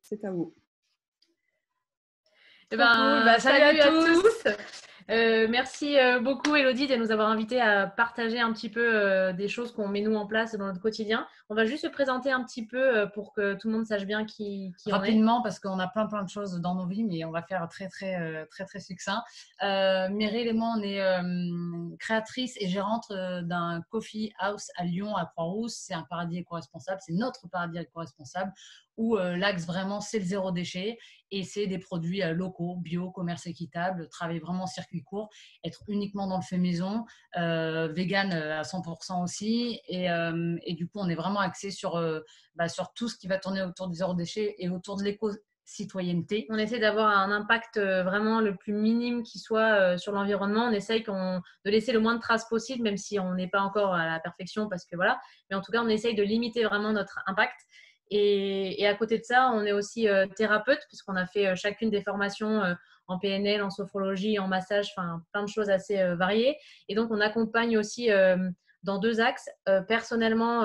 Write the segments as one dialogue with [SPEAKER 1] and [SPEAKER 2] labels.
[SPEAKER 1] c'est à vous.
[SPEAKER 2] Eh ben, salut à tous. Merci beaucoup Elodie de nous avoir invités à partager un petit peu des choses qu'on met nous en place dans notre quotidien. On va juste se présenter un petit peu pour que tout le monde sache bien qui on est.
[SPEAKER 3] Rapidement, parce qu'on a plein de choses dans nos vies, mais on va faire très succinct. Mireille et moi, on est créatrice et gérante d'un coffee house à Lyon, à Croix-Rousse. C'est un paradis éco-responsable, c'est notre paradis éco-responsable où l'axe vraiment c'est le zéro déchet et c'est des produits locaux, bio, commerce équitable, travailler vraiment en circuit court, être uniquement dans le fait maison, vegan à 100% aussi et du coup on est vraiment axé sur tout ce qui va tourner autour du zéro déchet et autour de l'éco-citoyenneté.
[SPEAKER 2] On essaie d'avoir un impact vraiment le plus minime qui soit sur l'environnement. On essaye de laisser le moins de traces possible, même si on n'est pas encore à la perfection parce que voilà. Mais en tout cas, on essaye de limiter vraiment notre impact. Et à côté de ça, on est aussi thérapeute puisqu'on a fait chacune des formations en PNL, en sophrologie, en massage, enfin plein de choses assez variées. Et donc, on accompagne aussi dans deux axes. Personnellement,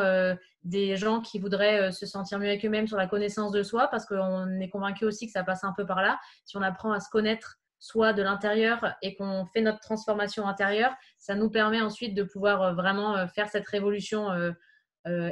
[SPEAKER 2] des gens qui voudraient se sentir mieux avec eux-mêmes sur la connaissance de soi parce qu'on est convaincu aussi que ça passe un peu par là. Si on apprend à se connaître soi de l'intérieur et qu'on fait notre transformation intérieure, ça nous permet ensuite de pouvoir vraiment faire cette révolution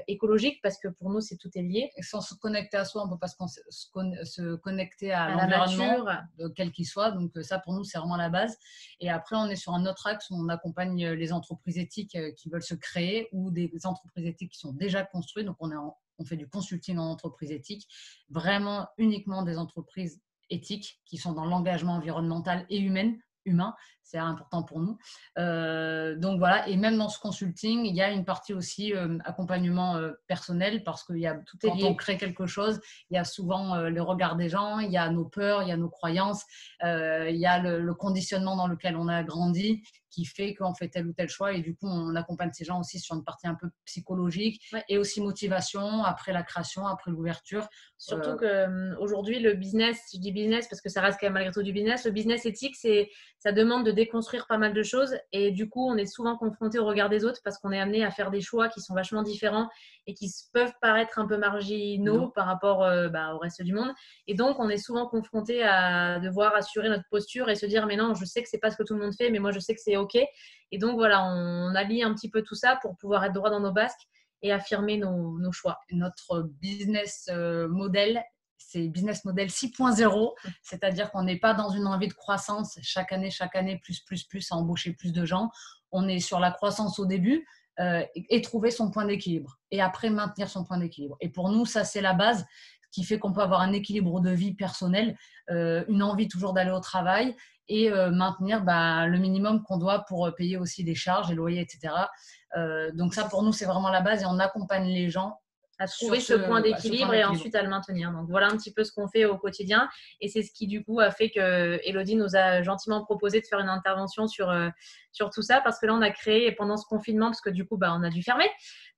[SPEAKER 2] écologique parce que pour nous, tout est lié.
[SPEAKER 3] Et sans se connecter à soi, on ne peut pas se connecter à l'environnement, quel qu'il soit. Donc ça, pour nous, c'est vraiment la base. Et après, on est sur un autre axe où on accompagne les entreprises éthiques qui veulent se créer ou des entreprises éthiques qui sont déjà construites. Donc on fait du consulting en entreprise éthique, vraiment uniquement des entreprises éthiques qui sont dans l'engagement environnemental et humain, c'est important pour nous. Donc voilà, et même dans ce consulting, il y a une partie aussi accompagnement personnel parce que quand on crée quelque chose, il y a souvent le regard des gens, il y a nos peurs, il y a nos croyances, il y a le conditionnement dans lequel on a grandi qui fait qu'on fait tel ou tel choix et du coup on accompagne ces gens aussi sur une partie un peu psychologique et aussi motivation après la création, après l'ouverture.
[SPEAKER 2] Surtout qu'aujourd'hui le business, je dis business parce que ça reste quand même malgré tout du business, le business éthique ça demande de déconstruire pas mal de choses et du coup on est souvent confronté au regard des autres parce qu'on est amené à faire des choix qui sont vachement différents et qui peuvent paraître un peu marginaux par rapport au reste du monde et donc on est souvent confronté à devoir assurer notre posture et se dire mais non, je sais que c'est pas ce que tout le monde fait mais moi je sais que c'est ok et donc voilà, on allie un petit peu tout ça pour pouvoir être droit dans nos basques et affirmer nos choix.
[SPEAKER 3] Notre business model, c'est business model 6.0, c'est-à-dire qu'on n'est pas dans une envie de croissance chaque année, plus, à embaucher plus de gens. On est sur la croissance au début et trouver son point d'équilibre. Et après, maintenir son point d'équilibre. Et pour nous, ça, c'est la base qui fait qu'on peut avoir un équilibre de vie personnelle, une envie toujours d'aller au travail et maintenir le minimum qu'on doit pour payer aussi les charges, les loyers, etc. Donc ça, pour nous, c'est vraiment la base et on accompagne les gens
[SPEAKER 2] à trouver ce point d'équilibre et ensuite à le maintenir. Donc voilà un petit peu ce qu'on fait au quotidien et c'est ce qui du coup a fait que Elodie nous a gentiment proposé de faire une intervention sur tout ça parce que là on a créé pendant ce confinement parce que du coup on a dû fermer.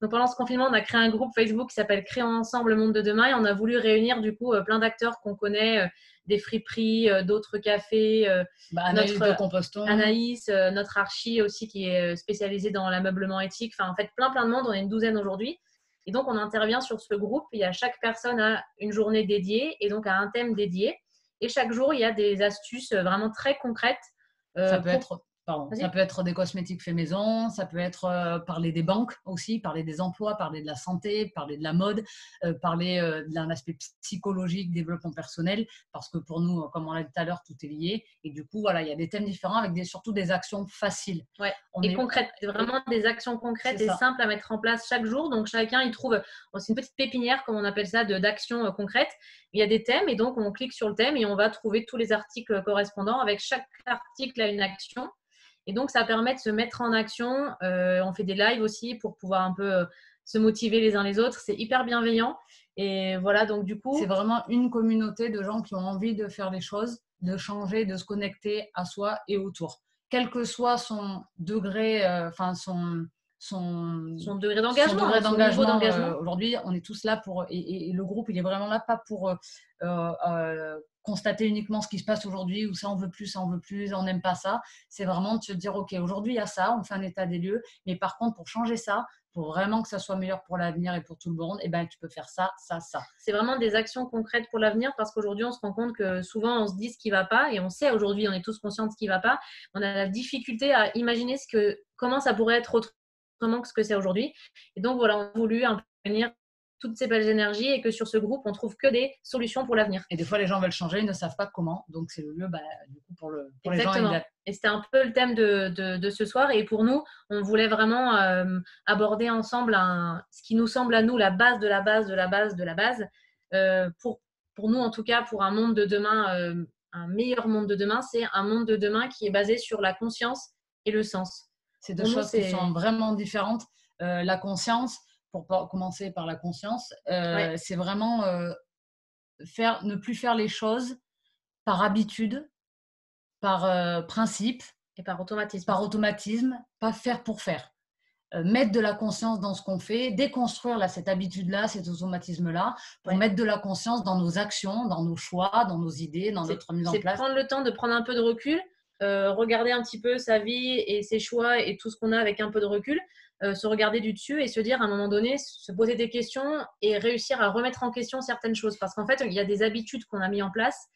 [SPEAKER 2] Donc pendant ce confinement on a créé un groupe Facebook qui s'appelle Créons ensemble le monde de demain et on a voulu réunir du coup plein d'acteurs qu'on connaît, des friperies, d'autres cafés,
[SPEAKER 3] Anaïs de Composton,
[SPEAKER 2] Anaïs, notre archi aussi qui est spécialisée dans l'ameublement éthique. Enfin en fait plein de monde, on est une douzaine aujourd'hui. Et donc, on intervient sur ce groupe. Chaque personne a une journée dédiée et donc a un thème dédié. Et chaque jour, il y a des astuces vraiment très concrètes.
[SPEAKER 3] Ça peut être des cosmétiques faits maison, ça peut être parler des banques aussi, parler des emplois, parler de la santé, parler de la mode, parler d'un aspect psychologique, développement personnel, parce que pour nous, comme on l'a dit tout à l'heure, tout est lié. Et du coup, voilà, il y a des thèmes différents avec surtout des actions faciles.
[SPEAKER 2] Ouais. Concrètes, vraiment des actions concrètes et simples à mettre en place chaque jour. Donc, chacun, il trouve, c'est une petite pépinière, comme on appelle ça, d'actions concrètes. Il y a des thèmes et donc, on clique sur le thème et on va trouver tous les articles correspondants. Avec chaque article, à une action. Et donc, ça permet de se mettre en action. On fait des lives aussi pour pouvoir un peu se motiver les uns les autres. C'est hyper bienveillant. Et voilà, donc du coup…
[SPEAKER 3] C'est vraiment une communauté de gens qui ont envie de faire des choses, de changer, de se connecter à soi et autour. Quel que soit son degré,
[SPEAKER 2] son degré d'engagement.
[SPEAKER 3] Aujourd'hui, on est tous là pour… Et le groupe, il est vraiment là, pas pour… constater uniquement ce qui se passe aujourd'hui ou ça on veut plus, on n'aime pas ça. C'est vraiment de se dire ok, aujourd'hui il y a ça, on fait un état des lieux, mais par contre pour changer ça, pour vraiment que ça soit meilleur pour l'avenir et pour tout le monde, et ben tu peux faire ça, ça, ça.
[SPEAKER 2] C'est vraiment des actions concrètes pour l'avenir parce qu'aujourd'hui, on se rend compte que souvent, on se dit ce qui ne va pas et on sait aujourd'hui, on est tous conscients de ce qui ne va pas. On a la difficulté à imaginer comment ça pourrait être autrement que ce que c'est aujourd'hui. Et donc, voilà, on a voulu un peu venir toutes ces belles énergies et que sur ce groupe, on trouve que des solutions pour l'avenir.
[SPEAKER 3] Et des fois, les gens veulent changer, ils ne savent pas comment. Donc, c'est le lieu du coup, pour les gens.
[SPEAKER 2] Exactement. Et c'était un peu le thème de ce soir. Et pour nous, on voulait vraiment aborder ensemble ce qui nous semble à nous la base de la base de la base de la base. Pour nous, en tout cas, pour un monde de demain, un meilleur monde de demain, c'est un monde de demain qui est basé sur la conscience et le sens.
[SPEAKER 3] C'est deux choses qui sont vraiment différentes. La conscience, pour commencer par la conscience, c'est vraiment ne plus faire les choses par habitude, par principe
[SPEAKER 2] et par automatisme.
[SPEAKER 3] Pas faire pour faire. Mettre de la conscience dans ce qu'on fait, déconstruire cette habitude-là, cet automatisme-là, pour mettre de la conscience dans nos actions, dans nos choix, dans nos idées, dans notre mise en place.
[SPEAKER 2] C'est prendre le temps de prendre un peu de recul, regarder un petit peu sa vie et ses choix et tout ce qu'on a avec un peu de recul, se regarder du dessus et se dire à un moment donné, se poser des questions et réussir à remettre en question certaines choses. Parce qu'en fait, il y a des habitudes qu'on a mis en place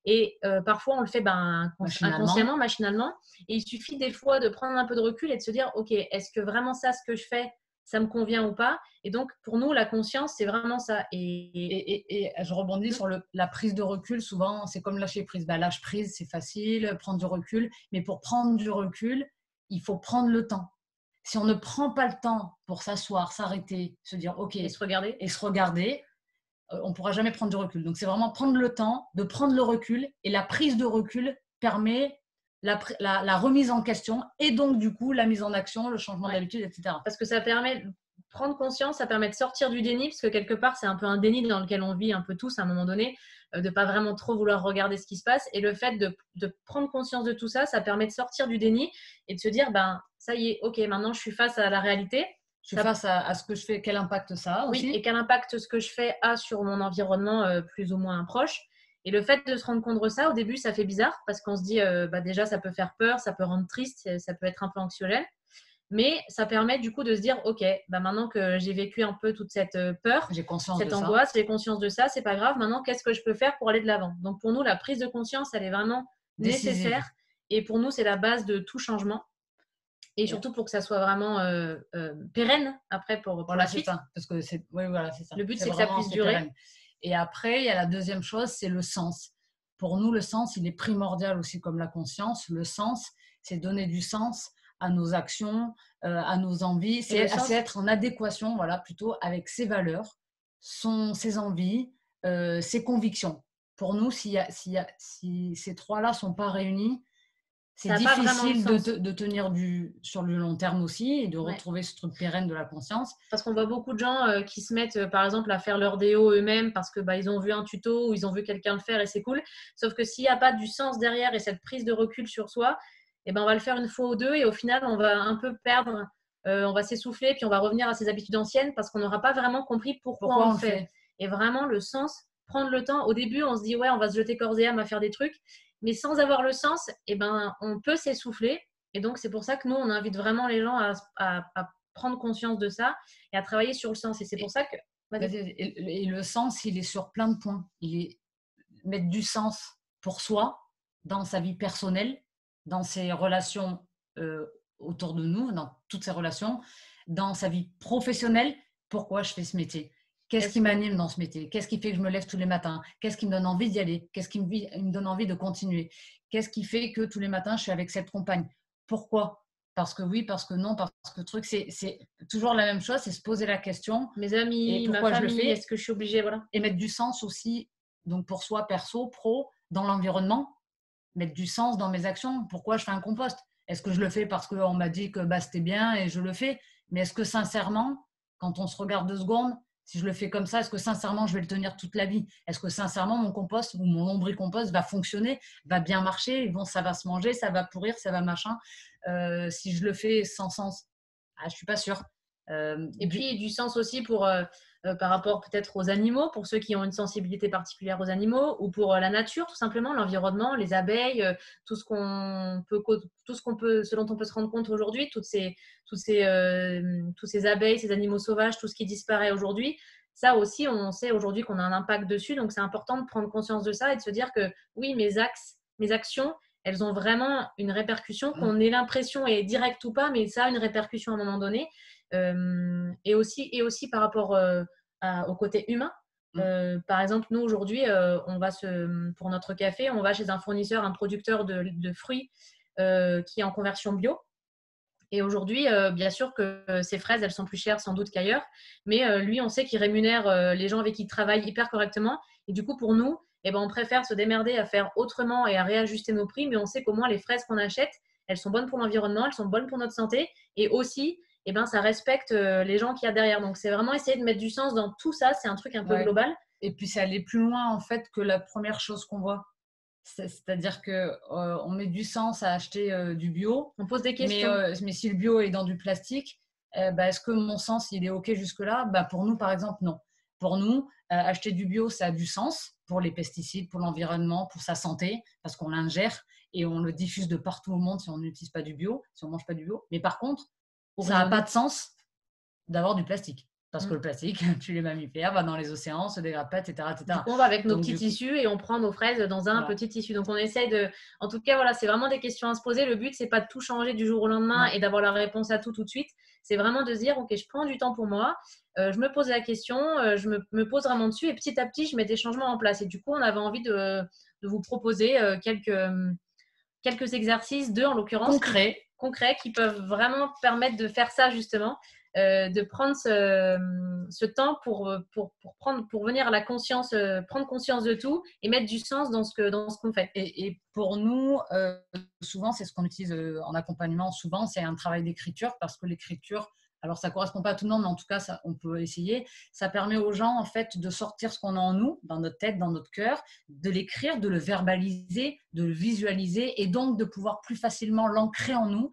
[SPEAKER 2] et parfois on le fait inconsciemment, machinalement. Et il suffit des fois de prendre un peu de recul et de se dire, ok, est-ce que vraiment ça, ce que je fais, ça me convient ou pas? Et donc, pour nous, la conscience, c'est vraiment ça.
[SPEAKER 3] Et je rebondis sur la prise de recul. Souvent, c'est comme lâcher prise. Lâche prise, c'est facile, prendre du recul. Mais pour prendre du recul, il faut prendre le temps. Si on ne prend pas le temps pour s'asseoir, s'arrêter, se dire OK,
[SPEAKER 2] et se regarder,
[SPEAKER 3] on ne pourra jamais prendre du recul. Donc, c'est vraiment prendre le temps de prendre le recul. Et la prise de recul permet la remise en question et donc, du coup, la mise en action, le changement d'habitude, etc.
[SPEAKER 2] Parce que ça permet de prendre conscience, ça permet de sortir du déni, parce que quelque part, c'est un peu un déni dans lequel on vit un peu tous à un moment donné, de ne pas vraiment trop vouloir regarder ce qui se passe. Et le fait de prendre conscience de tout ça, ça permet de sortir du déni et de se dire, ça y est, ok, maintenant je suis face à la réalité.
[SPEAKER 3] Je suis face à ce que je fais, quel impact ça a aussi.
[SPEAKER 2] Oui, et quel impact ce que je fais a sur mon environnement plus ou moins proche. Et le fait de se rendre compte de ça, au début, ça fait bizarre parce qu'on se dit, déjà, ça peut faire peur, ça peut rendre triste, ça peut être un peu anxiogène. Mais ça permet du coup de se dire, ok, maintenant que j'ai vécu un peu toute cette peur, cette angoisse, j'ai conscience de ça, c'est pas grave. Maintenant, qu'est-ce que je peux faire pour aller de l'avant? Donc pour nous, la prise de conscience, elle est vraiment nécessaire. Et pour nous, c'est la base de tout changement. Et surtout pour que ça soit vraiment pérenne après pour la suite.
[SPEAKER 3] Ça, parce que c'est ça.
[SPEAKER 2] Le but, c'est que ça puisse durer.
[SPEAKER 3] Pérenne. Et après, il y a la deuxième chose, c'est le sens. Pour nous, le sens, il est primordial aussi comme la conscience. Le sens, c'est donner du sens à nos actions, à nos envies. C'est être en adéquation, plutôt avec ses valeurs, ses envies, ses convictions. Pour nous, si ces trois-là ne sont pas réunis, c'est difficile de tenir sur le long terme aussi et de retrouver ce truc pérenne de la conscience.
[SPEAKER 2] Parce qu'on voit beaucoup de gens qui se mettent, par exemple, à faire leur déo eux-mêmes parce que ils ont vu un tuto ou ils ont vu quelqu'un le faire et c'est cool. Sauf que s'il n'y a pas du sens derrière et cette prise de recul sur soi, on va le faire une fois ou deux et au final, on va un peu perdre, on va s'essouffler puis on va revenir à ses habitudes anciennes parce qu'on n'aura pas vraiment compris pourquoi on le fait. Et vraiment, le sens, prendre le temps. Au début, on se dit, ouais, on va se jeter corps et âme à faire des trucs. Mais sans avoir le sens, on peut s'essouffler. Et donc, c'est pour ça que nous, on invite vraiment les gens à prendre conscience de ça et à travailler sur le sens. Et c'est pour ça que…
[SPEAKER 3] Et le sens, il est sur plein de points. Il est mettre du sens pour soi, dans sa vie personnelle, dans ses relations autour de nous, dans toutes ses relations, dans sa vie professionnelle. Pourquoi je fais ce métier? Qu'est-ce qui m'anime dans ce métier? Qu'est-ce qui fait que je me lève tous les matins? Qu'est-ce qui me donne envie d'y aller? Qu'est-ce qui me donne envie de continuer? Qu'est-ce qui fait que tous les matins, je suis avec cette compagne? Pourquoi? Parce que oui, parce que non, parce que truc, c'est toujours la même chose, c'est se poser la question.
[SPEAKER 2] Mes amis, ma famille, est-ce que je suis obligée?
[SPEAKER 3] Et mettre du sens aussi, donc pour soi, perso, pro, dans l'environnement. Mettre du sens dans mes actions. Pourquoi je fais un compost? Est-ce que je le fais parce qu'on m'a dit que c'était bien et je le fais? Mais est-ce que sincèrement, quand on se regarde 2 secondes, si je le fais comme ça, est-ce que sincèrement, je vais le tenir toute la vie? Est-ce que sincèrement, mon compost ou mon lombricompost va fonctionner, va bien marcher, ça va se manger, ça va pourrir, ça va machin? Si je le fais sans sens, je ne suis pas sûre.
[SPEAKER 2] Et puis, du sens aussi pour… par rapport peut-être aux animaux, pour ceux qui ont une sensibilité particulière aux animaux, ou pour la nature, tout simplement, l'environnement, les abeilles, tout ce dont on peut se rendre compte aujourd'hui, tous ces abeilles, ces animaux sauvages, tout ce qui disparaît aujourd'hui. Ça aussi, on sait aujourd'hui qu'on a un impact dessus, donc c'est important de prendre conscience de ça et de se dire que oui, mes actions, elles ont vraiment une répercussion, qu'on ait l'impression, est directe ou pas, mais ça a une répercussion à un moment donné. Et aussi par rapport au côté humain. Par exemple, nous aujourd'hui, pour notre café, on va chez un fournisseur, un producteur de fruits qui est en conversion bio. Et aujourd'hui, bien sûr que ces fraises, elles sont plus chères sans doute qu'ailleurs, mais lui, on sait qu'il rémunère les gens avec qui il travaille hyper correctement. Et du coup, pour nous, eh ben, on préfère se démerder à faire autrement et à réajuster nos prix, mais on sait qu'au moins les fraises qu'on achète, elles sont bonnes pour l'environnement, elles sont bonnes pour notre santé, et aussi, eh ben, ça respecte les gens qu'il y a derrière. Donc, c'est vraiment essayer de mettre du sens dans tout ça. C'est un truc un peu global.
[SPEAKER 3] Et puis, c'est aller plus loin, en fait, que la première chose qu'on voit. C'est-à-dire qu'on met du sens à acheter du bio.
[SPEAKER 2] On pose des questions.
[SPEAKER 3] Mais si le bio est dans du plastique, est-ce que mon sens, il est OK jusque-là? Pour nous, par exemple, non. Pour nous, acheter du bio, ça a du sens pour les pesticides, pour l'environnement, pour sa santé, parce qu'on l'ingère et on le diffuse de partout au monde si on n'utilise pas du bio, si on ne mange pas du bio. Mais par contre, ça n'a pas de sens d'avoir du plastique. Parce que le plastique, tue les mammifères, va dans les océans, se dégrade pas, etc. etc.
[SPEAKER 2] Du coup, on va avec nos petits tissus et on prend nos fraises dans un petit tissu. Donc, on essaie de… En tout cas, voilà, c'est vraiment des questions à se poser. Le but, c'est pas de tout changer du jour au lendemain et d'avoir la réponse à tout de suite. C'est vraiment de se dire, OK, je prends du temps pour moi, je me pose la question, je me pose vraiment dessus et petit à petit, je mets des changements en place. Et du coup, on avait envie de vous proposer quelques exercices, en l'occurrence, concrets qui peuvent vraiment permettre de faire ça justement. De prendre ce temps pour venir à la conscience, prendre conscience de tout et mettre du sens dans ce qu'on fait.
[SPEAKER 3] Et pour nous, souvent, c'est ce qu'on utilise en accompagnement. Souvent, c'est un travail d'écriture parce que l'écriture, alors ça ne correspond pas à tout le monde, mais en tout cas, ça, on peut essayer. Ça permet aux gens, en fait, de sortir ce qu'on a en nous, dans notre tête, dans notre cœur, de l'écrire, de le verbaliser, de le visualiser et donc de pouvoir plus facilement l'ancrer en nous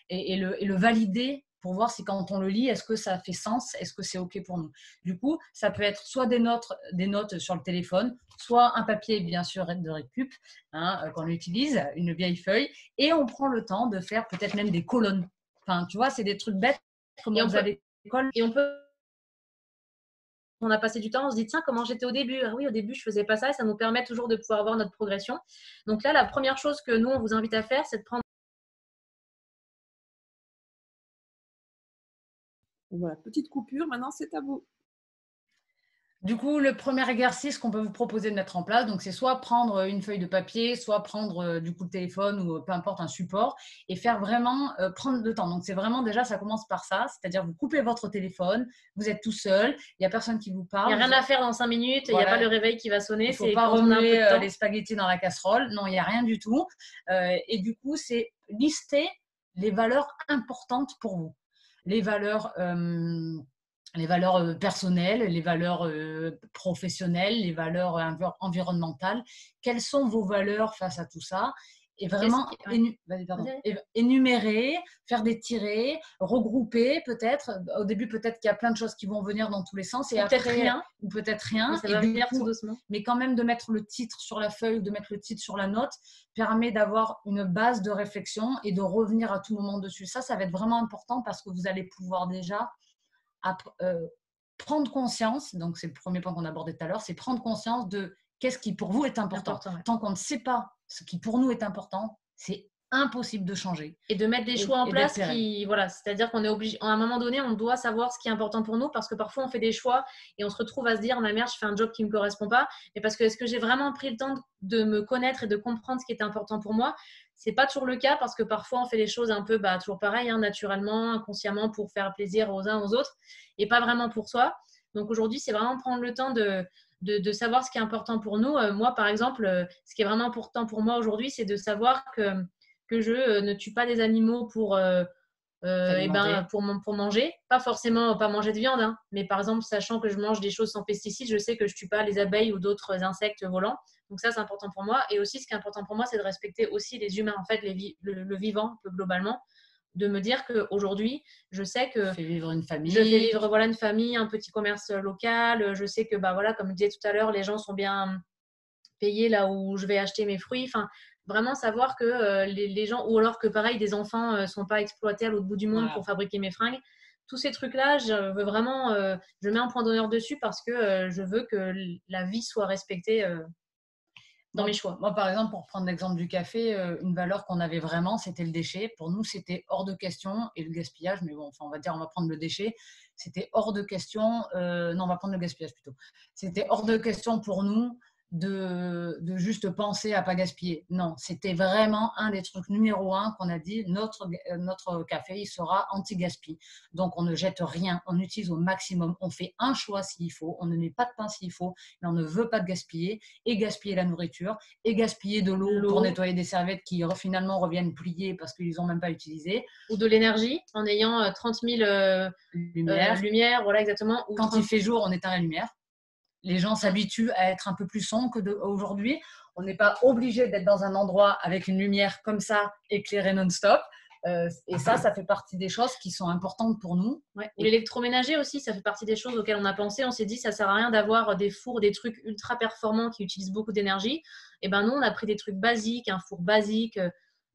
[SPEAKER 3] et le valider pour voir si quand on le lit, est-ce que ça fait sens, est-ce que c'est OK pour nous. Du coup, ça peut être soit des notes sur le téléphone, soit un papier, bien sûr, de récup, qu'on utilise, une vieille feuille, et on prend le temps de faire peut-être même des colonnes. Enfin, tu vois, c'est des trucs bêtes, comme on faisait à l'école.
[SPEAKER 2] Et on a passé du temps, on se dit, tiens, comment j'étais au début? Ah oui, au début, je faisais pas ça, et ça nous permet toujours de pouvoir voir notre progression. Donc là, la première chose que nous, on vous invite à faire, c'est de prendre…
[SPEAKER 1] Voilà, petite coupure, maintenant c'est à vous.
[SPEAKER 3] Du coup, le premier exercice qu'on peut vous proposer de mettre en place, donc c'est soit prendre une feuille de papier, soit prendre du coup le téléphone ou peu importe un support et faire vraiment prendre le temps. Donc c'est vraiment déjà, ça commence par ça, c'est-à-dire vous coupez votre téléphone, vous êtes tout seul, il n'y a personne qui vous parle.
[SPEAKER 2] Il n'y a rien à faire dans 5 minutes, il n'y a pas le réveil qui va sonner.
[SPEAKER 3] Il ne faut pas remuer les spaghettis dans la casserole, non, il n'y a rien du tout. Et du coup, c'est lister les valeurs importantes pour vous. Les valeurs personnelles, les valeurs professionnelles, les valeurs environnementales. Quelles sont vos valeurs face à tout ça? Et vraiment énumérer, faire des tirés, regrouper peut-être. Au début, peut-être qu'il y a plein de choses qui vont venir dans tous les sens. Et
[SPEAKER 2] peut-être rien.
[SPEAKER 3] Ou peut-être rien.
[SPEAKER 2] Mais ça va venir tout doucement.
[SPEAKER 3] Mais quand même de mettre le titre sur la feuille ou de mettre le titre sur la note permet d'avoir une base de réflexion et de revenir à tout moment dessus. Ça va être vraiment important parce que vous allez pouvoir déjà prendre conscience, donc c'est le premier point qu'on abordait tout à l'heure, c'est prendre conscience de qu'est-ce qui pour vous est important. Tant qu'on ne sait pas ce qui pour nous est important, c'est impossible de changer.
[SPEAKER 2] Et de mettre des choix en place c'est-à-dire qu'on est obligé, à un moment donné, on doit savoir ce qui est important pour nous parce que parfois on fait des choix et on se retrouve à se dire, ma mère, je fais un job qui ne me correspond pas, mais parce que est-ce que j'ai vraiment pris le temps de me connaître et de comprendre ce qui est important pour moi? C'est pas toujours le cas parce que parfois on fait les choses un peu toujours pareil, naturellement, inconsciemment pour faire plaisir aux uns aux autres et pas vraiment pour soi. Donc aujourd'hui, c'est vraiment prendre le temps de savoir ce qui est important pour nous. Moi, par exemple, ce qui est vraiment important pour moi aujourd'hui, c'est de savoir que je ne tue pas des animaux pour manger. Pas forcément pas manger de viande, mais par exemple, sachant que je mange des choses sans pesticides, je sais que je ne tue pas les abeilles ou d'autres insectes volants. Donc ça, c'est important pour moi. Et aussi, ce qui est important pour moi, c'est de respecter aussi les humains, en fait, le vivant, un peu globalement. de me dire qu'aujourd'hui, je sais que
[SPEAKER 3] je fais vivre une famille.
[SPEAKER 2] Je fais vivre une famille, un petit commerce local. Je sais que, comme je disais tout à l'heure, les gens sont bien payés là où je vais acheter mes fruits. Enfin, vraiment savoir que les gens, ou alors que pareil, des enfants ne sont pas exploités à l'autre bout du monde pour fabriquer mes fringues. Tous ces trucs-là, je veux vraiment, je mets un point d'honneur dessus parce que je veux que la vie soit respectée dans mes choix.
[SPEAKER 3] Moi, par exemple, pour prendre l'exemple du café, une valeur qu'on avait vraiment, c'était le déchet. Pour nous, c'était hors de question, et le gaspillage, mais bon, enfin, on va prendre le déchet. C'était hors de question, non, on va prendre le gaspillage plutôt. C'était hors de question pour nous de juste penser à pas gaspiller. Non, c'était vraiment un des trucs numéro 1 qu'on a dit, notre café, il sera anti-gaspi. Donc, on ne jette rien, on utilise au maximum. On fait un choix s'il faut, on ne met pas de pain s'il faut, mais on ne veut pas de gaspiller, et gaspiller la nourriture, et gaspiller de l'eau pour nettoyer des serviettes qui finalement reviennent pliées parce qu'ils n'ont même pas utilisé.
[SPEAKER 2] Ou de l'énergie, en ayant 30 000 lumières, voilà exactement.
[SPEAKER 3] Quand il fait jour, on éteint la lumière. Les gens s'habituent à être un peu plus sombres qu'aujourd'hui. On n'est pas obligé d'être dans un endroit avec une lumière comme ça, éclairée non-stop. Et ça fait partie des choses qui sont importantes pour nous.
[SPEAKER 2] Ouais. Et l'électroménager aussi, ça fait partie des choses auxquelles on a pensé. On s'est dit, ça ne sert à rien d'avoir des fours, des trucs ultra performants qui utilisent beaucoup d'énergie. Et ben nous, on a pris des trucs basiques, un four basique,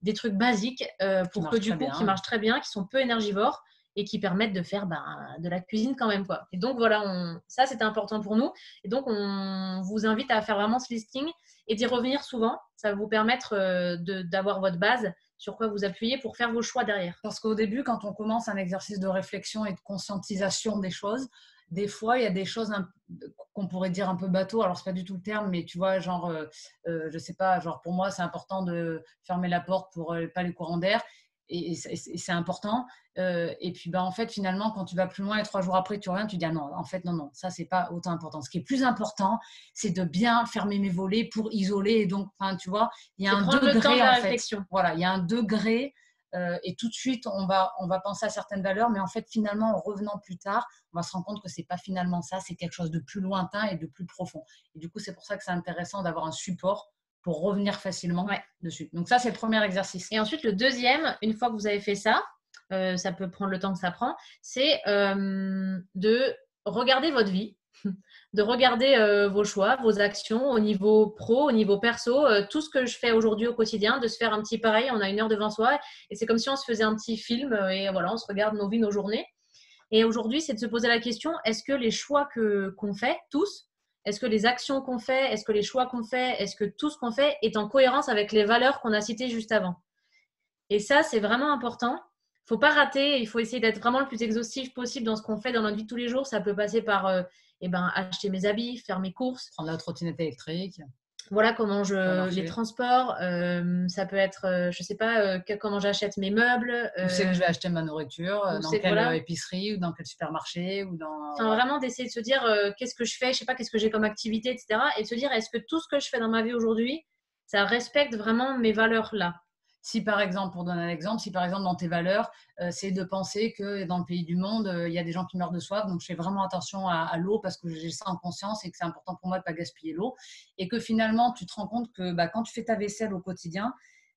[SPEAKER 2] des trucs basiques qui marchent très bien, qui sont peu énergivores et qui permettent de faire de la cuisine quand même, quoi. Et donc voilà, ça c'était important pour nous. Et donc on vous invite à faire vraiment ce listing et d'y revenir souvent. Ça va vous permettre d'avoir votre base sur quoi vous appuyez pour faire vos choix derrière.
[SPEAKER 3] Parce qu'au début, quand on commence un exercice de réflexion et de conscientisation des choses, des fois, il y a des choses qu'on pourrait dire un peu bateau. Alors, c'est pas du tout le terme, mais tu vois, genre, je sais pas, genre pour moi, c'est important de fermer la porte pour pas les courants d'air. Et c'est important. Et puis, en fait, finalement, quand tu vas plus loin et 3 jours après, tu reviens, tu dis, ah non, en fait, non, ça, c'est pas autant important. Ce qui est plus important, c'est de bien fermer mes volets pour isoler. Et donc, tu vois, il y a un degré, en fait. Voilà, il y a un degré. Et tout de suite, on va penser à certaines valeurs, mais en fait, finalement, en revenant plus tard, on va se rendre compte que c'est pas finalement ça, c'est quelque chose de plus lointain et de plus profond. Et du coup, c'est pour ça que c'est intéressant d'avoir un support pour revenir facilement dessus. Donc ça, c'est le premier exercice.
[SPEAKER 2] Et ensuite, le deuxième, une fois que vous avez fait ça, ça peut prendre le temps que ça prend, c'est de regarder votre vie, de regarder vos choix, vos actions au niveau pro, au niveau perso, tout ce que je fais aujourd'hui au quotidien, de se faire un petit pareil, on a 1 heure devant soi et c'est comme si on se faisait un petit film et voilà, on se regarde nos vies, nos journées. Et aujourd'hui, c'est de se poser la question, est-ce que les choix qu'on fait, tous, est-ce que les actions qu'on fait, est-ce que les choix qu'on fait, est-ce que tout ce qu'on fait est en cohérence avec les valeurs qu'on a citées juste avant? Et ça, c'est vraiment important. Il ne faut pas rater, il faut essayer d'être vraiment le plus exhaustif possible dans ce qu'on fait dans notre vie de tous les jours. Ça peut passer par acheter mes habits, faire mes courses.
[SPEAKER 3] Prendre la trottinette électrique.
[SPEAKER 2] Voilà comment les transports. Ça peut être, je ne sais pas, comment j'achète mes meubles.
[SPEAKER 3] Où c'est que je vais acheter ma nourriture, dans quelle épicerie ou dans quel supermarché ou dans...
[SPEAKER 2] Enfin, vraiment d'essayer de se dire qu'est-ce que je fais, je ne sais pas, qu'est-ce que j'ai comme activité, etc. Et de se dire, est-ce que tout ce que je fais dans ma vie aujourd'hui, ça respecte vraiment mes valeurs là?
[SPEAKER 3] Si par exemple, pour donner un exemple, si par exemple dans tes valeurs, c'est de penser que dans le pays du monde, il y a des gens qui meurent de soif, donc je fais vraiment attention à l'eau parce que j'ai ça en conscience et que c'est important pour moi de ne pas gaspiller l'eau. Et que finalement, tu te rends compte que quand tu fais ta vaisselle au quotidien,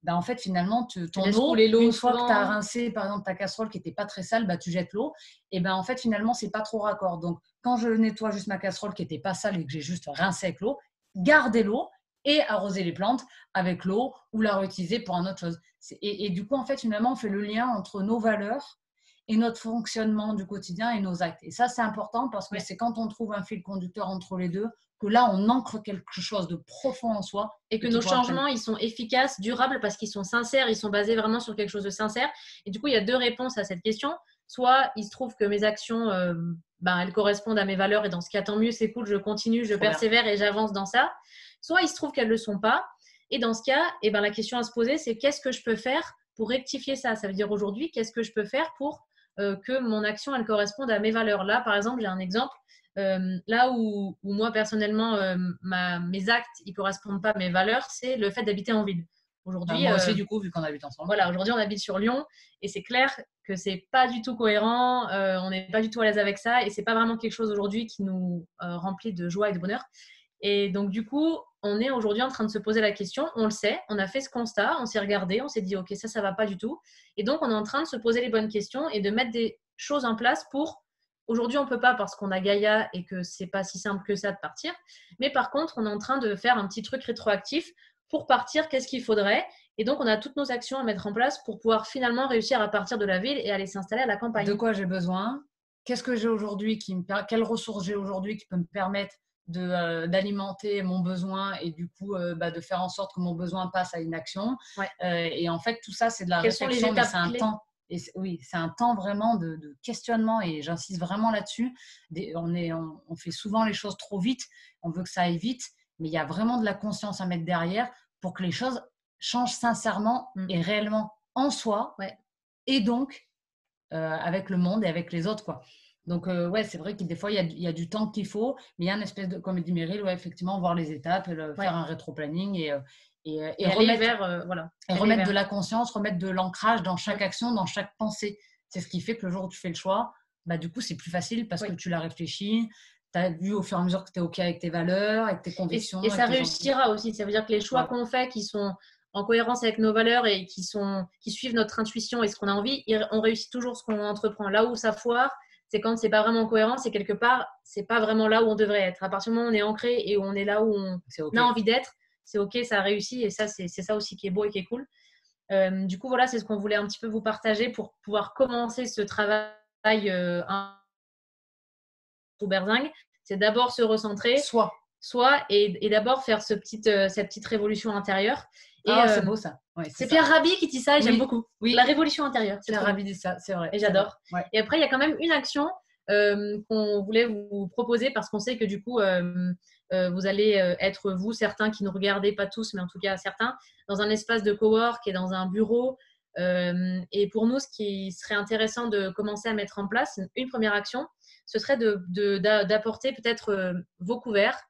[SPEAKER 3] en fait, finalement, ton eau, une fois que tu as rincé par exemple ta casserole qui n'était pas très sale, tu jettes l'eau. Et en fait, finalement, c'est pas trop raccord. Donc, quand je nettoie juste ma casserole qui n'était pas sale et que j'ai juste rincé avec l'eau, gardez l'eau et arroser les plantes avec l'eau ou la réutiliser pour une autre chose. Et du coup, en fait, finalement, on fait le lien entre nos valeurs et notre fonctionnement du quotidien et nos actes. Et ça, c'est important parce que c'est quand on trouve un fil conducteur entre les deux que là, on ancre quelque chose de profond en soi.
[SPEAKER 2] Et que nos changements, ils sont efficaces, durables parce qu'ils sont sincères, ils sont basés vraiment sur quelque chose de sincère. Et du coup, il y a 2 réponses à cette question. Soit il se trouve que mes actions, elles correspondent à mes valeurs et dans ce cas, tant mieux, c'est cool, je continue, je persévère et j'avance dans ça. Soit il se trouve qu'elles ne le sont pas. Et dans ce cas, la question à se poser, c'est qu'est-ce que je peux faire pour rectifier ça? Ça veut dire aujourd'hui, qu'est-ce que je peux faire pour que mon action, elle corresponde à mes valeurs? Là, par exemple, j'ai un exemple. Là où moi, personnellement, mes actes, ils ne correspondent pas à mes valeurs, c'est le fait d'habiter en ville. Aujourd'hui,
[SPEAKER 3] moi aussi, du coup, vu qu'on habite ensemble.
[SPEAKER 2] Voilà, aujourd'hui, on habite sur Lyon et c'est clair que ce n'est pas du tout cohérent. On n'est pas du tout à l'aise avec ça et ce n'est pas vraiment quelque chose aujourd'hui qui nous remplit de joie et de bonheur. Et donc, du coup, on est aujourd'hui en train de se poser la question, on le sait, on a fait ce constat, on s'est regardé, on s'est dit ok, ça va pas du tout. Et donc, on est en train de se poser les bonnes questions et de mettre des choses en place pour… Aujourd'hui, on ne peut pas parce qu'on a Gaïa et que c'est pas si simple que ça de partir. Mais par contre, on est en train de faire un petit truc rétroactif pour partir, qu'est-ce qu'il faudrait. Et donc, on a toutes nos actions à mettre en place pour pouvoir finalement réussir à partir de la ville et aller s'installer à la campagne.
[SPEAKER 3] De quoi j'ai besoin? Qu'est-ce que j'ai aujourd'hui quelles ressources j'ai aujourd'hui qui peut me permettre d'alimenter mon besoin et du coup de faire en sorte que mon besoin passe à une action.
[SPEAKER 2] Ouais.
[SPEAKER 3] Et en fait, tout ça, c'est de la
[SPEAKER 2] Quelles sont les
[SPEAKER 3] réflexion, mais
[SPEAKER 2] étapes
[SPEAKER 3] c'est un
[SPEAKER 2] clés?
[SPEAKER 3] temps. Et oui, c'est un temps vraiment de questionnement et j'insiste vraiment là-dessus. On fait souvent les choses trop vite, on veut que ça aille vite, mais il y a vraiment de la conscience à mettre derrière pour que les choses changent sincèrement et réellement en soi.
[SPEAKER 2] Ouais.
[SPEAKER 3] Et donc avec le monde et avec les autres, quoi. Donc, ouais, c'est vrai que des fois, il y a du temps qu'il faut, mais il y a une espèce de, comme dit Meryl, ouais, effectivement, voir les étapes, faire un rétro-planning et remettre, remettre de la conscience, remettre de l'ancrage dans chaque action, dans chaque pensée. C'est ce qui fait que le jour où tu fais le choix, du coup, c'est plus facile parce que tu l'as réfléchi, tu as vu au fur et à mesure que tu es OK avec tes valeurs, avec tes convictions.
[SPEAKER 2] Et ça réussira aussi. Ça veut dire que les choix qu'on fait qui sont en cohérence avec nos valeurs et qui suivent notre intuition et ce qu'on a envie, on réussit toujours ce qu'on entreprend. Là où ça foire, c'est quand c'est pas vraiment cohérent, c'est quelque part, c'est pas vraiment là où on devrait être. À partir du moment où on est ancré et où on est là où on a envie d'être, c'est OK, ça a réussi et ça, c'est ça aussi qui est beau et qui est cool. Du coup, voilà, c'est ce qu'on voulait un petit peu vous partager pour pouvoir commencer ce travail au Berzingue. C'est d'abord se recentrer. Et d'abord faire cette petite révolution intérieure.
[SPEAKER 3] C'est beau ça. Ouais,
[SPEAKER 2] c'est Pierre Rabhi qui dit ça et j'aime beaucoup.
[SPEAKER 3] Oui.
[SPEAKER 2] La révolution intérieure.
[SPEAKER 3] Pierre Rabhi dit ça, c'est vrai.
[SPEAKER 2] Et j'adore.
[SPEAKER 3] Ouais.
[SPEAKER 2] Et après, il y a quand même une action qu'on voulait vous proposer parce qu'on sait que du coup, vous allez être, vous, certains qui nous regardez, pas tous, mais en tout cas certains, dans un espace de cowork et dans un bureau. Et pour nous, ce qui serait intéressant de commencer à mettre en place, une première action, ce serait d'apporter peut-être vos couverts,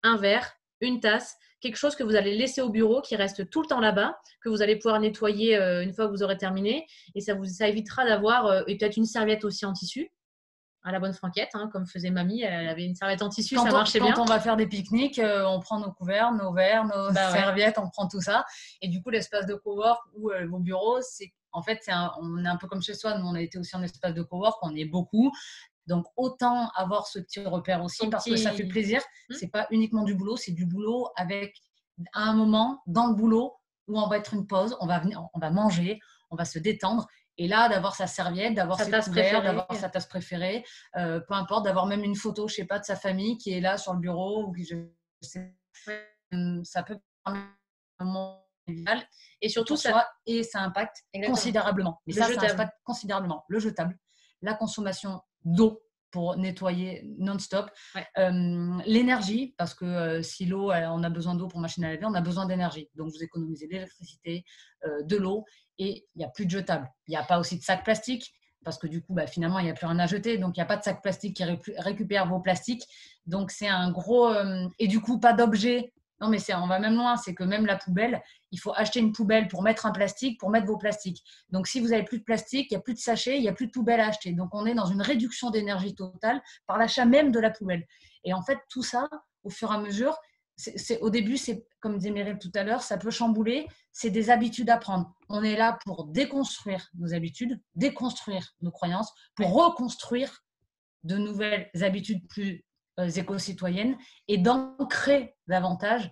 [SPEAKER 2] un verre, une tasse, quelque chose que vous allez laisser au bureau, qui reste tout le temps là-bas, que vous allez pouvoir nettoyer une fois que vous aurez terminé. Et ça évitera d'avoir et peut-être une serviette aussi en tissu, à la bonne franquette, hein, comme faisait mamie. Elle avait une serviette en tissu, ça marchait bien.
[SPEAKER 3] Quand on va faire des pique-niques, on prend nos couverts, nos verres, nos serviettes, on prend tout ça. Et du coup, l'espace de cowork ou vos bureaux, on est un peu comme chez soi. Nous, on a été aussi en espace de cowork, on est beaucoup. Donc, autant avoir ce petit repère aussi parce que ça fait plaisir. C'est pas uniquement du boulot, c'est du boulot avec à un moment dans le boulot où on va être une pause, on va manger, on va se détendre. Et là, d'avoir sa serviette, d'avoir ses couverts, d'avoir sa tasse préférée, peu importe, d'avoir même une photo, je sais pas, de sa famille qui est là sur le bureau, ou ça peut permettre un moment idéal. Et surtout, ça impacte considérablement. Mais ça impacte considérablement le jetable, la consommation d'eau pour nettoyer non-stop, l'énergie, parce que si l'eau, on a besoin d'eau pour machine à laver, on a besoin d'énergie. Donc, vous économisez de l'électricité, de l'eau, et il n'y a plus de jetable. Il n'y a pas aussi de sacs plastiques, parce que du coup, finalement, il n'y a plus rien à jeter. Donc, il n'y a pas de sac plastique qui récupère vos plastiques. Donc, c'est un gros… et du coup, pas d'objet. Non, mais on va même loin. C'est que même la poubelle, il faut acheter une poubelle pour mettre un plastique, pour mettre vos plastiques. Donc, si vous n'avez plus de plastique, il n'y a plus de sachets, il n'y a plus de poubelle à acheter. Donc, on est dans une réduction d'énergie totale par l'achat même de la poubelle. Et en fait, tout ça, au fur et à mesure, au début, c'est comme disait Meryl tout à l'heure, ça peut chambouler. C'est des habitudes à prendre. On est là pour déconstruire nos habitudes, déconstruire nos croyances, pour reconstruire de nouvelles habitudes plus éco-citoyennes et d'ancrer davantage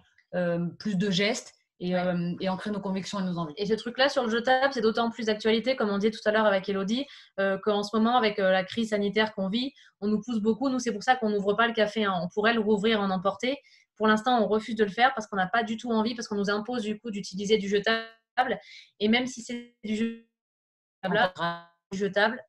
[SPEAKER 3] plus de gestes et ancrer nos convictions et nos envies.
[SPEAKER 2] Et ce truc-là sur le jetable, c'est d'autant plus d'actualité, comme on disait tout à l'heure avec Elodie, qu'en ce moment, avec la crise sanitaire qu'on vit, on nous pousse beaucoup. Nous, c'est pour ça qu'on n'ouvre pas le café. On pourrait le rouvrir, en emporter. Pour l'instant, on refuse de le faire parce qu'on n'a pas du tout envie, parce qu'on nous impose du coup d'utiliser du jetable. Et même si c'est du jetable,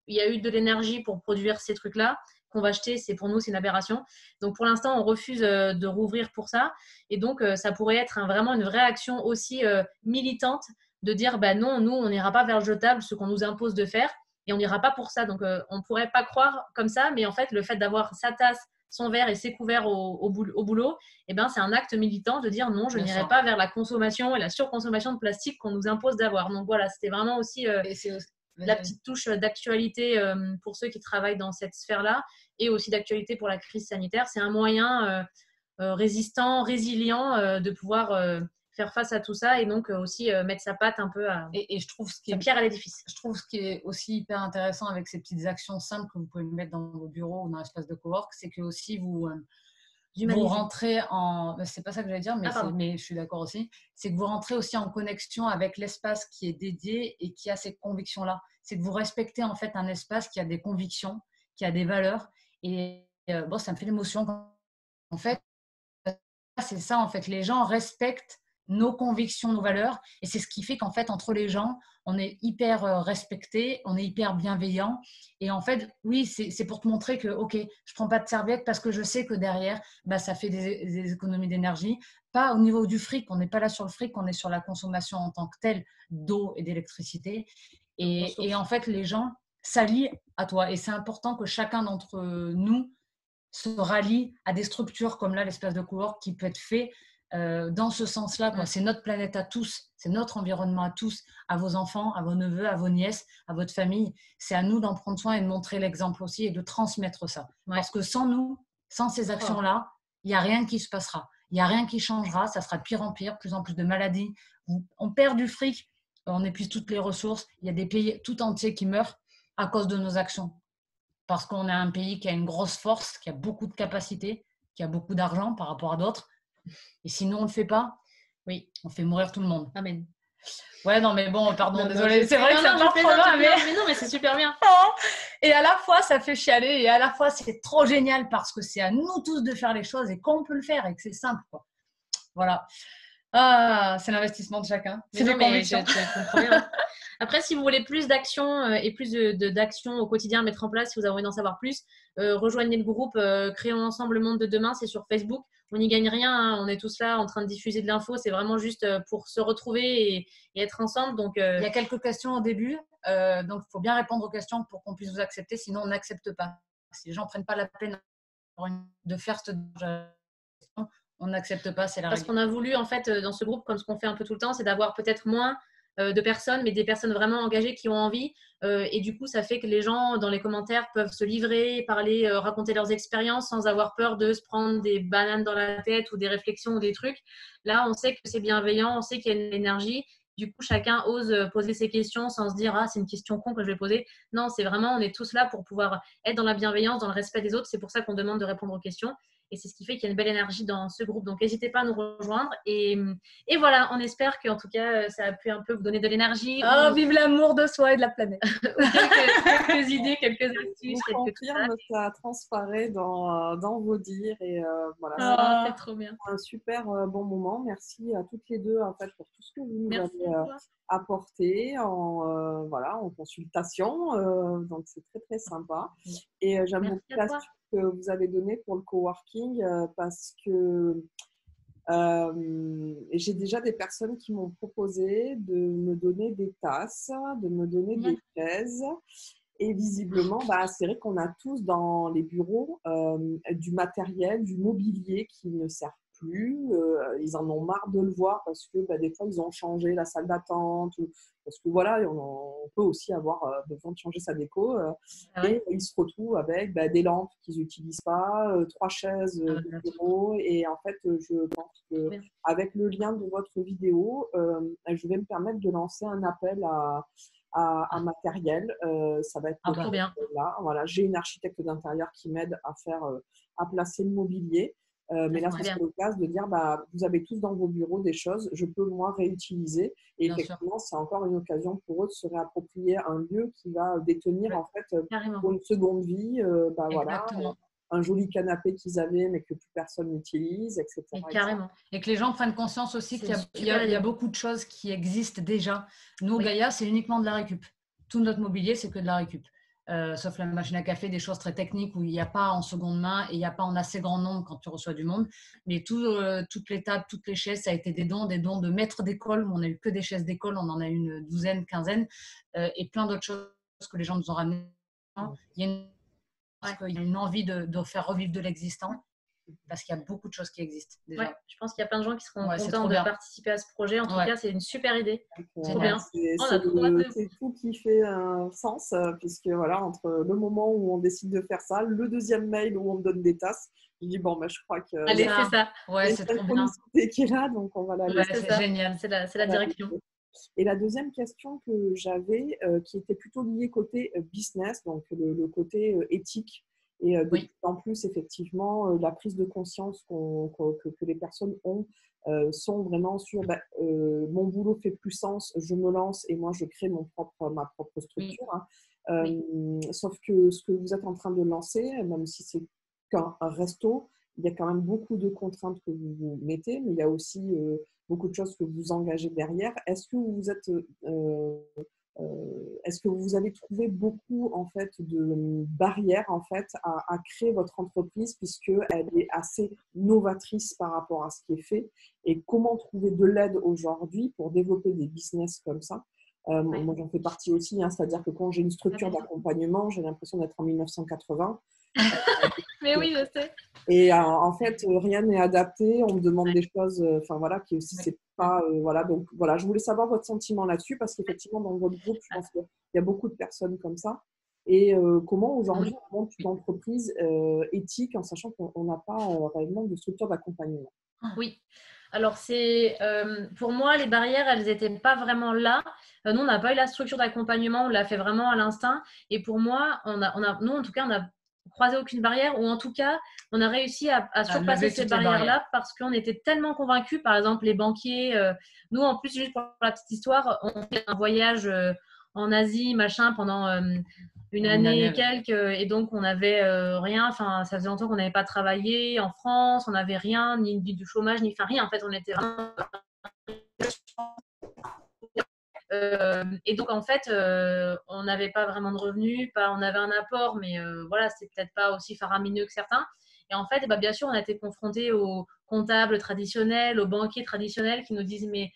[SPEAKER 2] il y a eu de l'énergie pour produire ces trucs-là qu'on va jeter. Pour nous, c'est une aberration. Donc, pour l'instant, on refuse de rouvrir pour ça. Et donc, ça pourrait être vraiment une vraie action aussi militante de dire, non, nous, on n'ira pas vers le jetable, ce qu'on nous impose de faire, et on n'ira pas pour ça. Donc, on ne pourrait pas croire comme ça, mais en fait, le fait d'avoir sa tasse, son verre et ses couverts au boulot, c'est un acte militant de dire non, je n'irai pas vers la consommation et la surconsommation de plastique qu'on nous impose d'avoir. Donc voilà, c'était vraiment aussi la petite touche d'actualité pour ceux qui travaillent dans cette sphère-là et aussi d'actualité pour la crise sanitaire. C'est un moyen résistant, résilient, de pouvoir faire face à tout ça et donc aussi mettre sa patte un peu
[SPEAKER 3] et je trouve
[SPEAKER 2] sa pierre à l'édifice.
[SPEAKER 3] Je trouve ce qui est aussi hyper intéressant avec ces petites actions simples que vous pouvez mettre dans vos bureaux ou dans l'espace de cowork, c'est que aussi vous rentrez en… C'est pas ça que j'allais dire, mais je suis d'accord aussi. C'est que vous rentrez aussi en connexion avec l'espace qui est dédié et qui a ces convictions-là. C'est que vous respectez en fait un espace qui a des convictions, qui a des valeurs. Et bon, ça me fait l'émotion. En fait, c'est ça, en fait. Les gens respectent nos convictions, nos valeurs. Et c'est ce qui fait qu'en fait, entre les gens, on est hyper respecté, on est hyper bienveillant. Et en fait, oui, c'est pour te montrer que, OK, je ne prends pas de serviette parce que je sais que derrière, ça fait des économies d'énergie. Pas au niveau du fric, on n'est pas là sur le fric, on est sur la consommation en tant que telle d'eau et d'électricité. Et en fait, les gens s'allient à toi. Et c'est important que chacun d'entre nous se rallie à des structures comme là, l'espace de cowork qui peut être fait dans ce sens-là. Ouais. C'est notre planète à tous, c'est notre environnement à tous, à vos enfants, à vos neveux, à vos nièces, à votre famille. C'est à nous d'en prendre soin et de montrer l'exemple aussi et de transmettre ça. Ouais. Parce que sans nous, sans ces actions-là, il n'y a rien qui se passera. Il n'y a rien qui changera, ça sera de pire en pire, plus en plus de maladies. On perd du fric, on épuise toutes les ressources. Il y a des pays tout entiers qui meurent à cause de nos actions. Parce qu'on est un pays qui a une grosse force, qui a beaucoup de capacités, qui a beaucoup d'argent par rapport à d'autres. Et si nous, on ne le fait pas, oui, on fait mourir tout le monde.
[SPEAKER 2] Amen.
[SPEAKER 3] Ouais, non, mais bon, pardon, désolée. C'est vrai que ça part trop loin,
[SPEAKER 2] mais non, mais c'est super bien.
[SPEAKER 3] Et à la fois, ça fait chialer, et à la fois, c'est trop génial parce que c'est à nous tous de faire les choses et qu'on peut le faire et que c'est simple, quoi. Voilà. Ah, c'est l'investissement de chacun.
[SPEAKER 2] C'est des convictions. Je comprends bien. Après, si vous voulez plus d'actions et plus d'actions au quotidien à mettre en place, si vous avez envie d'en savoir plus, rejoignez le groupe Créons ensemble le monde de demain. C'est sur Facebook. On n'y gagne rien. Hein. On est tous là en train de diffuser de l'info. C'est vraiment juste pour se retrouver et être ensemble. Donc,
[SPEAKER 3] il y a quelques questions au début. Donc, il faut bien répondre aux questions pour qu'on puisse vous accepter. Sinon, on n'accepte pas. Si les gens ne prennent pas la peine de faire cette on n'accepte pas. C'est la
[SPEAKER 2] Parce qu'on a voulu, en fait, dans ce groupe, comme ce qu'on fait un peu tout le temps, c'est d'avoir peut-être moins de personnes, mais des personnes vraiment engagées qui ont envie. Et du coup, ça fait que les gens, dans les commentaires, peuvent se livrer, parler, raconter leurs expériences sans avoir peur de se prendre des bananes dans la tête ou des réflexions ou des trucs. Là, on sait que c'est bienveillant, on sait qu'il y a une énergie. Du coup, chacun ose poser ses questions sans se dire « Ah, c'est une question con que je vais poser ». Non, c'est vraiment, on est tous là pour pouvoir être dans la bienveillance, dans le respect des autres. C'est pour ça qu'on demande de répondre aux questions. Et c'est ce qui fait qu'il y a une belle énergie dans ce groupe. Donc, n'hésitez pas à nous rejoindre. Et voilà, on espère qu'en tout cas, ça a pu un peu vous donner de l'énergie.
[SPEAKER 3] Oh, vive l'amour de soi et de la planète.
[SPEAKER 2] quelques idées, quelques astuces.
[SPEAKER 1] Je confirme, ça transparaît dans vos dires. Et
[SPEAKER 2] voilà, c'est trop bien.
[SPEAKER 1] Un super bon moment. Merci à toutes les deux en fait, pour tout ce que vous nous avez apporté en consultation. Donc, c'est très, très sympa. Et j'aime beaucoup l'astuce que vous avez donné pour le coworking parce que j'ai déjà des personnes qui m'ont proposé de me donner des tasses, de me donner des chaises. Et visiblement, c'est vrai qu'on a tous dans les bureaux du matériel, du mobilier qui ne sert plus. Ils en ont marre de le voir parce que des fois, ils ont changé la salle d'attente. Parce que voilà, on peut aussi avoir besoin de changer sa déco. Et ils se retrouvent avec des lampes qu'ils n'utilisent pas, 3 chaises de bureau. Et en fait, je pense qu'avec le lien de votre vidéo, je vais me permettre de lancer un appel à matériel. Ça va être
[SPEAKER 2] bien.
[SPEAKER 1] Là. Voilà, j'ai une architecte d'intérieur qui m'aide à placer le mobilier. Mais là, c'est l'occasion de dire, vous avez tous dans vos bureaux des choses, je peux moi réutiliser. Et bien effectivement, c'est encore une occasion pour eux de se réapproprier un lieu qui va détenir en fait pour une seconde vie. Voilà, un joli canapé qu'ils avaient mais que plus personne n'utilise, etc.
[SPEAKER 2] Carrément.
[SPEAKER 3] Et que les gens prennent conscience aussi qu'il y a beaucoup de choses qui existent déjà. Nous, Gaïa, c'est uniquement de la récup. Tout notre mobilier, c'est que de la récup. Sauf la machine à café, des choses très techniques où il n'y a pas en seconde main et il n'y a pas en assez grand nombre quand tu reçois du monde. Mais toutes les tables, toutes les chaises, ça a été des dons de maîtres d'école. On n'a eu que des chaises d'école, on en a eu une douzaine, quinzaine, et plein d'autres choses que les gens nous ont ramenées. Il y a une envie de faire revivre de l'existant. parce qu'il y a beaucoup de choses qui existent déjà.
[SPEAKER 2] Ouais, je pense qu'il y a plein de gens qui seront
[SPEAKER 3] Ouais,
[SPEAKER 2] contents de participer à ce projet. En tout cas, c'est une super idée.
[SPEAKER 1] Donc,
[SPEAKER 2] trop bien.
[SPEAKER 1] C'est tout qui fait un sens, puisque voilà, entre le moment où on décide de faire ça, le deuxième mail où on me donne des tasses, je dis bon, je crois que
[SPEAKER 2] allez, c'est ça.
[SPEAKER 3] Ouais, c'est trop bien.
[SPEAKER 1] Qui est là, donc on va la laisser.
[SPEAKER 3] C'est génial.
[SPEAKER 2] C'est la direction.
[SPEAKER 1] Et la deuxième question que j'avais, qui était plutôt liée côté business, donc le côté éthique, et de plus en plus, effectivement, la prise de conscience que les personnes ont sont vraiment sur mon boulot fait plus sens, je me lance et moi je crée ma propre structure. Sauf que ce que vous êtes en train de lancer, même si c'est qu'un resto, il y a quand même beaucoup de contraintes que vous mettez, mais il y a aussi beaucoup de choses que vous engagez derrière. Est-ce que vous avez trouvé beaucoup en fait de barrières en fait à créer votre entreprise, puisque elle est assez novatrice par rapport à ce qui est fait, et comment trouver de l'aide aujourd'hui pour développer des business comme ça? Moi j'en fais partie aussi, c'est-à-dire que quand j'ai une structure d'accompagnement, j'ai l'impression d'être en 1980.
[SPEAKER 2] Mais oui, je sais.
[SPEAKER 1] Et en fait, rien n'est adapté. On me demande des choses, qui aussi, c'est pas. Donc voilà, je voulais savoir votre sentiment là-dessus, parce qu'effectivement, dans votre groupe, je pense qu'il y a beaucoup de personnes comme ça. Et comment aujourd'hui on monte une entreprise éthique en sachant qu'on n'a pas réellement de structure d'accompagnement?
[SPEAKER 2] Oui. Alors, pour moi, les barrières, elles n'étaient pas vraiment là. Nous, on n'a pas eu la structure d'accompagnement, on l'a fait vraiment à l'instinct. Et pour moi, nous, en tout cas, on n'a croisé aucune barrière, ou en tout cas, on a réussi à surpasser ces barrières-là parce qu'on était tellement convaincus. Par exemple, les banquiers, nous, en plus, juste pour la petite histoire, on fait un voyage en Asie, pendant une année et quelques, et donc on n'avait rien, ça faisait longtemps qu'on n'avait pas travaillé en France, on n'avait rien, ni du chômage, ni rien, en fait, on était vraiment... et donc en fait, on n'avait pas vraiment de revenus, on avait un apport, mais voilà, c'est peut-être pas aussi faramineux que certains. Et en fait, bien sûr, on a été confrontés aux comptables traditionnels, aux banquiers traditionnels qui nous disent mais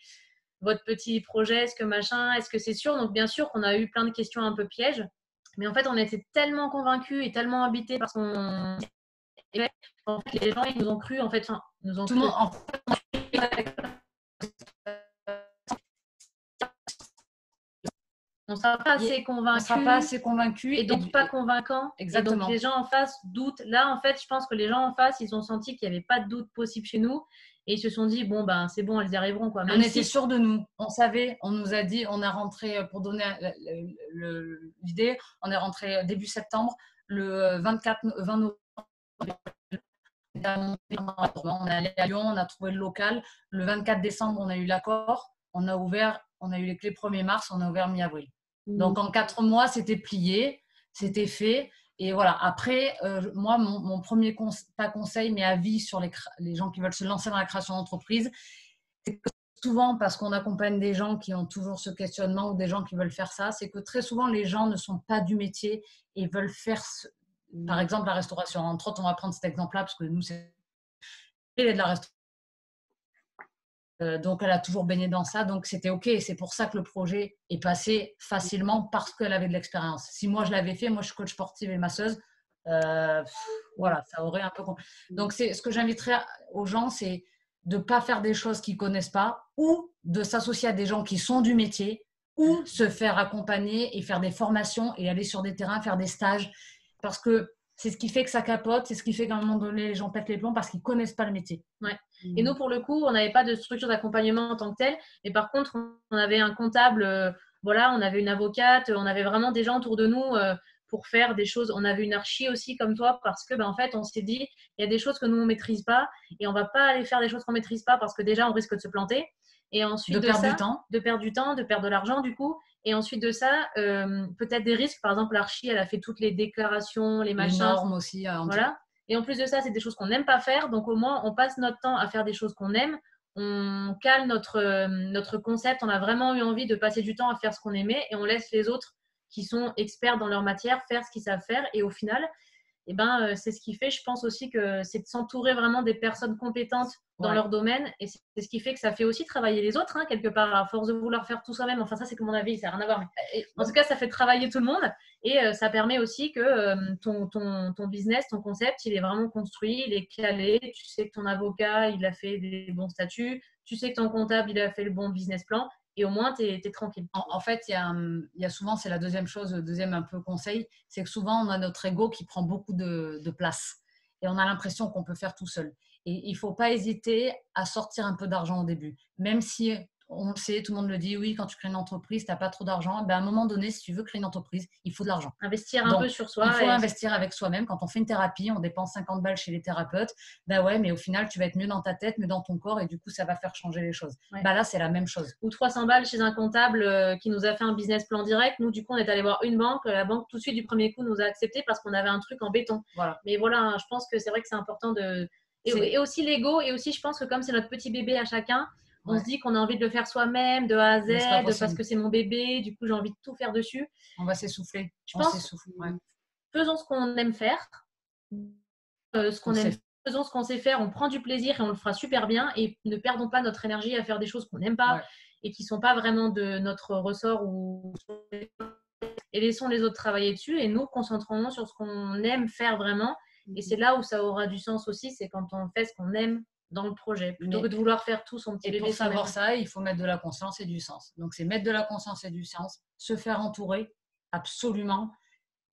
[SPEAKER 2] votre petit projet, est-ce que c'est sûr? Donc bien sûr qu'on a eu plein de questions un peu pièges, mais en fait, on était tellement convaincus et tellement habités par son... En fait, les gens, ils nous ont cru, en fait, nous ont
[SPEAKER 3] tout le monde,
[SPEAKER 2] on ne sera pas assez convaincu. Et donc pas convaincant.
[SPEAKER 3] Exactement.
[SPEAKER 2] Et donc les gens en face doutent. Là, en fait, je pense que les gens en face, ils ont senti qu'il n'y avait pas de doute possible chez nous. Et ils se sont dit, bon, c'est bon, elles y arriveront, quoi.
[SPEAKER 3] On était sûrs de nous. On savait, on nous a dit, on est rentré, pour donner l'idée, on est rentré début septembre, le 20 novembre. On est allé à Lyon, on a trouvé le local. Le 24 décembre, on a eu l'accord. On a eu les clés 1er mars, on a ouvert mi-avril. Donc en 4 mois, c'était plié, c'était fait. Et voilà, après, moi, mon premier pas conseil, mais avis sur les gens qui veulent se lancer dans la création d'entreprise, c'est que souvent, parce qu'on accompagne des gens qui ont toujours ce questionnement ou des gens qui veulent faire ça, c'est que très souvent, les gens ne sont pas du métier et veulent faire, par exemple, la restauration. Entre autres, on va prendre cet exemple-là parce que nous, c'est de la restauration. Donc, elle a toujours baigné dans ça. Donc, c'était OK. C'est pour ça que le projet est passé facilement parce qu'elle avait de l'expérience. Si moi, je l'avais fait, moi, je suis coach sportive et masseuse, voilà, ça aurait un peu... Donc, ce que j'inviterais aux gens, c'est de ne pas faire des choses qu'ils ne connaissent pas ou de s'associer à des gens qui sont du métier ou se faire accompagner et faire des formations et aller sur des terrains, faire des stages. Parce que c'est ce qui fait que ça capote, c'est ce qui fait qu'à un moment donné, les gens pètent les plombs parce qu'ils ne connaissent pas le métier.
[SPEAKER 2] Ouais. Et nous, pour le coup, on n'avait pas de structure d'accompagnement en tant que telle. Mais par contre, on avait un comptable, on avait une avocate, on avait vraiment des gens autour de nous pour faire des choses. On avait une archi aussi comme toi parce que, en fait, on s'est dit, il y a des choses que nous, on ne maîtrise pas et on ne va pas aller faire des choses qu'on ne maîtrise pas parce que déjà, on risque de se planter. Et ensuite, de perdre du temps, de perdre de l'argent, du coup. Et ensuite de ça, peut-être des risques. Par exemple, l'archi, elle a fait toutes les déclarations, les machins.
[SPEAKER 3] Les normes aussi.
[SPEAKER 2] Voilà. Et en plus de ça, c'est des choses qu'on n'aime pas faire. Donc, au moins, on passe notre temps à faire des choses qu'on aime. On cale notre concept. On a vraiment eu envie de passer du temps à faire ce qu'on aimait et on laisse les autres qui sont experts dans leur matière faire ce qu'ils savent faire. Et au final, Et ben, c'est ce qui fait, je pense aussi que c'est de s'entourer vraiment des personnes compétentes dans leur domaine. Et c'est ce qui fait que ça fait aussi travailler les autres, hein, quelque part, à force de vouloir faire tout soi-même. Enfin, ça, c'est que mon avis, ça n'a rien à voir. Mais en tout cas, ça fait travailler tout le monde. Et ça permet aussi que ton business, ton concept, il est vraiment construit, il est calé. Tu sais que ton avocat, il a fait des bons statuts. Tu sais que ton comptable, il a fait le bon business plan. Et au moins, tu es tranquille.
[SPEAKER 3] En fait, il y a souvent, c'est la deuxième chose, le deuxième un peu conseil, c'est que souvent, on a notre ego qui prend beaucoup de place. Et on a l'impression qu'on peut faire tout seul. Et il ne faut pas hésiter à sortir un peu d'argent au début. Même si on le sait, tout le monde le dit, oui, quand tu crées une entreprise, tu n'as pas trop d'argent. Ben, à un moment donné, si tu veux créer une entreprise, il faut de l'argent.
[SPEAKER 2] Investir un peu sur soi.
[SPEAKER 3] Il faut investir avec soi-même. Quand on fait une thérapie, on dépense 50 balles chez les thérapeutes. Ben ouais, mais au final, tu vas être mieux dans ta tête, mieux dans ton corps et du coup, ça va faire changer les choses. Ouais. Ben là, c'est la même chose.
[SPEAKER 2] Ou 300 balles chez un comptable qui nous a fait un business plan direct. Nous, du coup, on est allé voir une banque. La banque, tout de suite, du premier coup, nous a accepté parce qu'on avait un truc en béton.
[SPEAKER 3] Voilà.
[SPEAKER 2] Mais voilà, je pense que c'est vrai que c'est important de… Et aussi l'ego. Et aussi, je pense que comme c'est notre petit bébé à chacun, on se dit qu'on a envie de le faire soi-même, de A à Z, parce que c'est mon bébé. Du coup, j'ai envie de tout faire dessus.
[SPEAKER 3] On va s'essouffler.
[SPEAKER 2] Je pense, faisons ce qu'on aime faire. Faisons ce qu'on sait faire. On prend du plaisir et on le fera super bien. Et ne perdons pas notre énergie à faire des choses qu'on n'aime pas et qui ne sont pas vraiment de notre ressort. Et laissons les autres travailler dessus. Et nous, concentrons-nous sur ce qu'on aime faire vraiment. Et c'est là où ça aura du sens aussi. C'est quand on fait ce qu'on aime dans le projet, plutôt que de vouloir faire tout son petit bébé.
[SPEAKER 3] Et pour savoir ça, il faut mettre de la conscience et du sens. Donc, c'est mettre de la conscience et du sens, se faire entourer, absolument,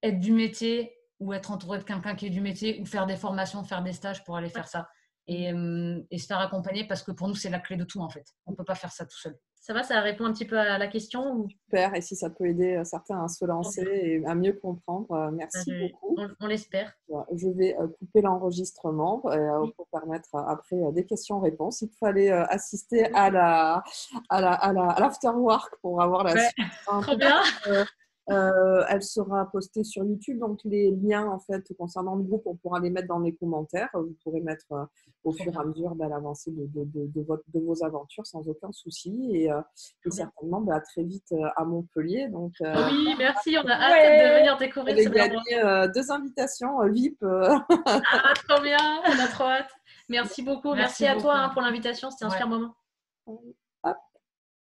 [SPEAKER 3] être du métier ou être entouré de quelqu'un qui est du métier ou faire des formations, faire des stages pour aller faire ça. Et se faire accompagner parce que pour nous, c'est la clé de tout en fait. On ne peut pas faire ça tout seul.
[SPEAKER 2] Ça va, ça répond un petit peu à la question ou...
[SPEAKER 1] Super, et si ça peut aider certains à se lancer et à mieux comprendre, merci beaucoup.
[SPEAKER 2] On l'espère.
[SPEAKER 1] Je vais couper l'enregistrement pour permettre après des questions-réponses. Il fallait assister à l'afterwork pour avoir la suite.
[SPEAKER 2] Trop bien.
[SPEAKER 1] Elle sera postée sur YouTube, donc les liens en fait concernant le groupe, on pourra les mettre dans les commentaires. Vous pourrez mettre au fur et à mesure l'avancée de vos aventures sans aucun souci et certainement à très vite à Montpellier. Donc,
[SPEAKER 2] oui, merci, on a hâte de venir découvrir ce
[SPEAKER 1] gagner 2 invitations VIP.
[SPEAKER 2] Trop bien, on a trop hâte. Merci beaucoup, merci à toi pour l'invitation, c'était un super moment.